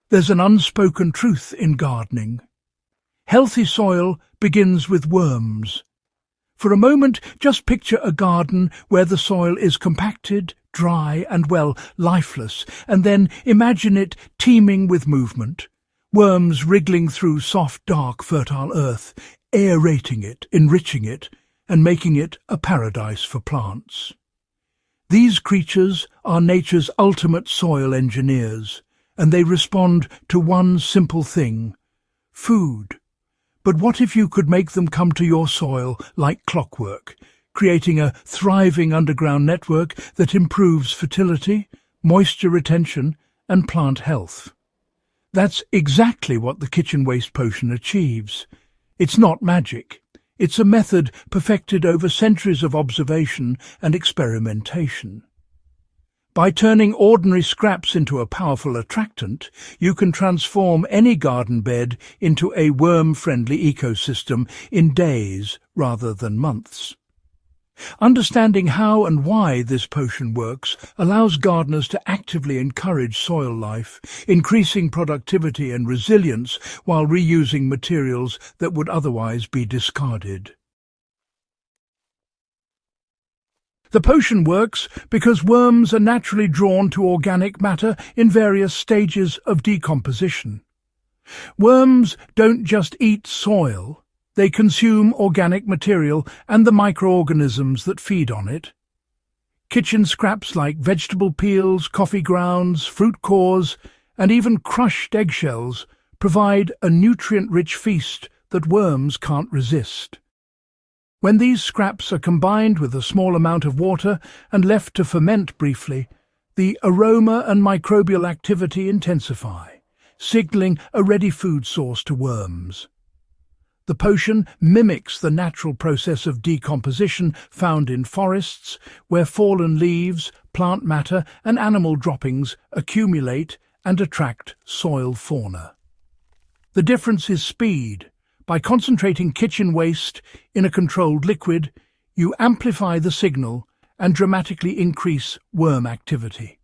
There's an unspoken truth in gardening. Healthy soil begins with worms. For a moment, just picture a garden where the soil is compacted, dry and, well, lifeless, and then imagine it teeming with movement. Worms wriggling through soft, dark, fertile earth, aerating it, enriching it, and making it a paradise for plants. These creatures are nature's ultimate soil engineers, and they respond to one simple thing: food. But what if you could make them come to your soil like clockwork, creating a thriving underground network that improves fertility, moisture retention, and plant health? That's exactly what the kitchen waste potion achieves. It's not magic. It's a method perfected over centuries of observation and experimentation. By turning ordinary scraps into a powerful attractant, you can transform any garden bed into a worm-friendly ecosystem in days rather than months. Understanding how and why this potion works allows gardeners to actively encourage soil life, increasing productivity and resilience while reusing materials that would otherwise be discarded. The potion works because worms are naturally drawn to organic matter in various stages of decomposition. Worms don't just eat soil. They consume organic material and the microorganisms that feed on it. Kitchen scraps like vegetable peels, coffee grounds, fruit cores, and even crushed eggshells provide a nutrient-rich feast that worms can't resist. When these scraps are combined with a small amount of water and left to ferment briefly, the aroma and microbial activity intensify, signaling a ready food source to worms. The potion mimics the natural process of decomposition found in forests, where fallen leaves, plant matter and animal droppings accumulate and attract soil fauna. The difference is speed. By concentrating kitchen waste in a controlled liquid, you amplify the signal and dramatically increase worm activity.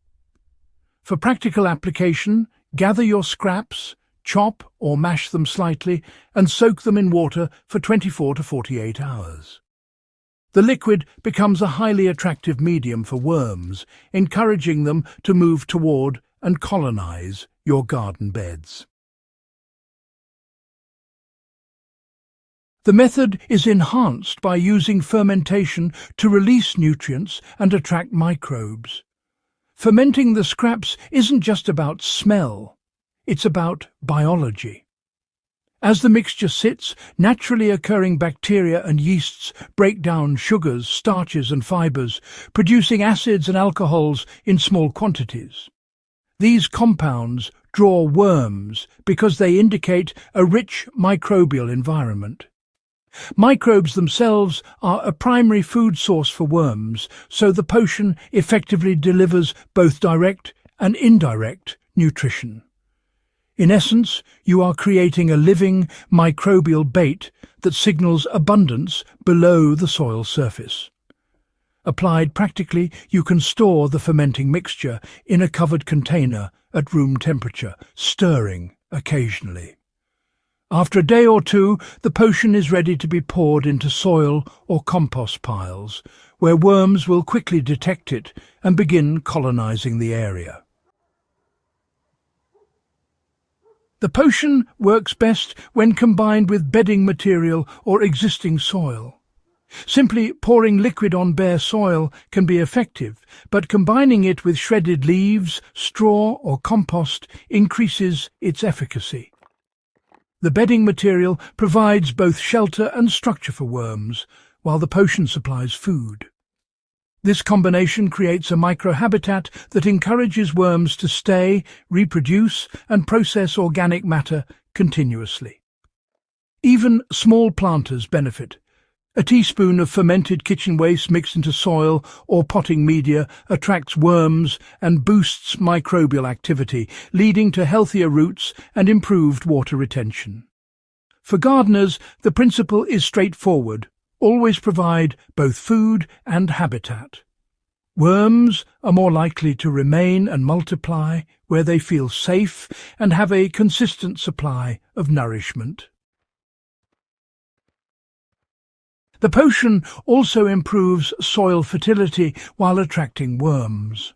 For practical application, gather your scraps, chop or mash them slightly, and soak them in water for 24 to 48 hours. The liquid becomes a highly attractive medium for worms, encouraging them to move toward and colonize your garden beds. The method is enhanced by using fermentation to release nutrients and attract microbes. Fermenting the scraps isn't just about smell, it's about biology. As the mixture sits, naturally occurring bacteria and yeasts break down sugars, starches and fibers, producing acids and alcohols in small quantities. These compounds draw worms because they indicate a rich microbial environment. Microbes themselves are a primary food source for worms, so the potion effectively delivers both direct and indirect nutrition. In essence, you are creating a living microbial bait that signals abundance below the soil surface. Applied practically, you can store the fermenting mixture in a covered container at room temperature, stirring occasionally. After a day or two, the potion is ready to be poured into soil or compost piles, where worms will quickly detect it and begin colonizing the area. The potion works best when combined with bedding material or existing soil. Simply pouring liquid on bare soil can be effective, but combining it with shredded leaves, straw or compost increases its efficacy. The bedding material provides both shelter and structure for worms, while the potion supplies food. This combination creates a microhabitat that encourages worms to stay, reproduce, and process organic matter continuously. Even small planters benefit. A teaspoon of fermented kitchen waste mixed into soil or potting media attracts worms and boosts microbial activity, leading to healthier roots and improved water retention. For gardeners, the principle is straightforward: always provide both food and habitat. Worms are more likely to remain and multiply where they feel safe and have a consistent supply of nourishment. The potion also improves soil fertility while attracting worms.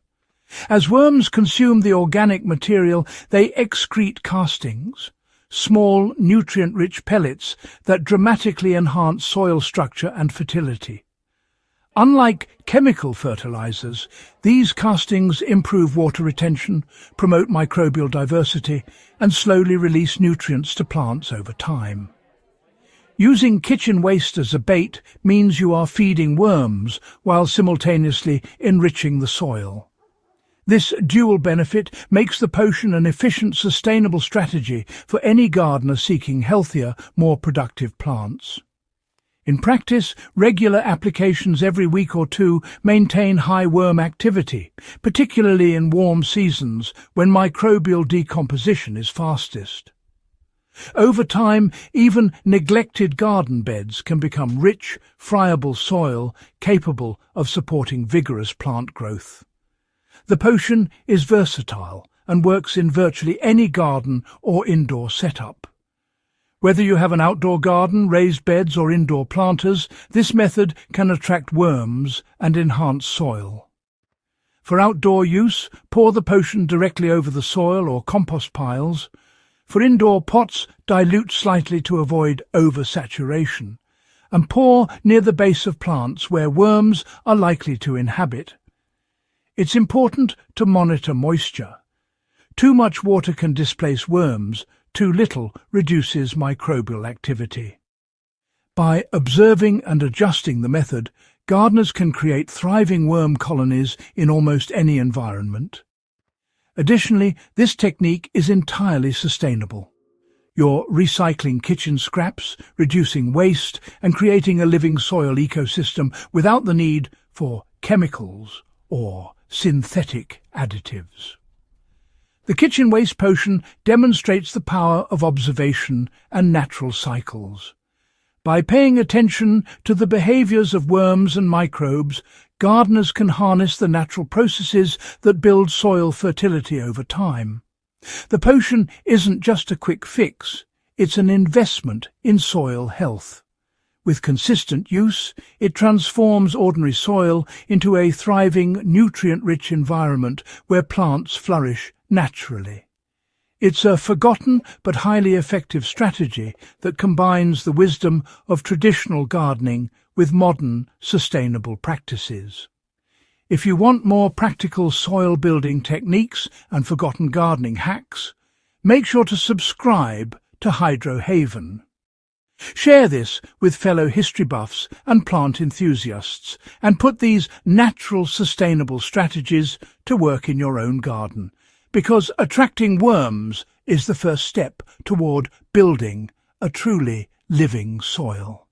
As worms consume the organic material, they excrete castings, small nutrient-rich pellets that dramatically enhance soil structure and fertility. Unlike chemical fertilizers, these castings improve water retention, promote microbial diversity, and slowly release nutrients to plants over time. Using kitchen waste as a bait means you are feeding worms while simultaneously enriching the soil. This dual benefit makes the potion an efficient, sustainable strategy for any gardener seeking healthier, more productive plants. In practice, regular applications every week or two maintain high worm activity, particularly in warm seasons when microbial decomposition is fastest. Over time, even neglected garden beds can become rich, friable soil capable of supporting vigorous plant growth. The potion is versatile and works in virtually any garden or indoor setup. Whether you have an outdoor garden, raised beds or indoor planters, this method can attract worms and enhance soil. For outdoor use, pour the potion directly over the soil or compost piles. For indoor pots, dilute slightly to avoid oversaturation, and pour near the base of plants where worms are likely to inhabit. It's important to monitor moisture. Too much water can displace worms, too little reduces microbial activity. By observing and adjusting the method, gardeners can create thriving worm colonies in almost any environment. Additionally, this technique is entirely sustainable. You're recycling kitchen scraps, reducing waste, and creating a living soil ecosystem without the need for chemicals or synthetic additives. The kitchen waste potion demonstrates the power of observation and natural cycles. By paying attention to the behaviors of worms and microbes, gardeners can harness the natural processes that build soil fertility over time. The potion isn't just a quick fix, it's an investment in soil health. With consistent use, it transforms ordinary soil into a thriving, nutrient-rich environment where plants flourish naturally. It's a forgotten but highly effective strategy that combines the wisdom of traditional gardening with modern, sustainable practices. If you want more practical soil-building techniques and forgotten gardening hacks, make sure to subscribe to Hydro Haven. Share this with fellow history buffs and plant enthusiasts, and put these natural, sustainable strategies to work in your own garden, because attracting worms is the first step toward building a truly living soil.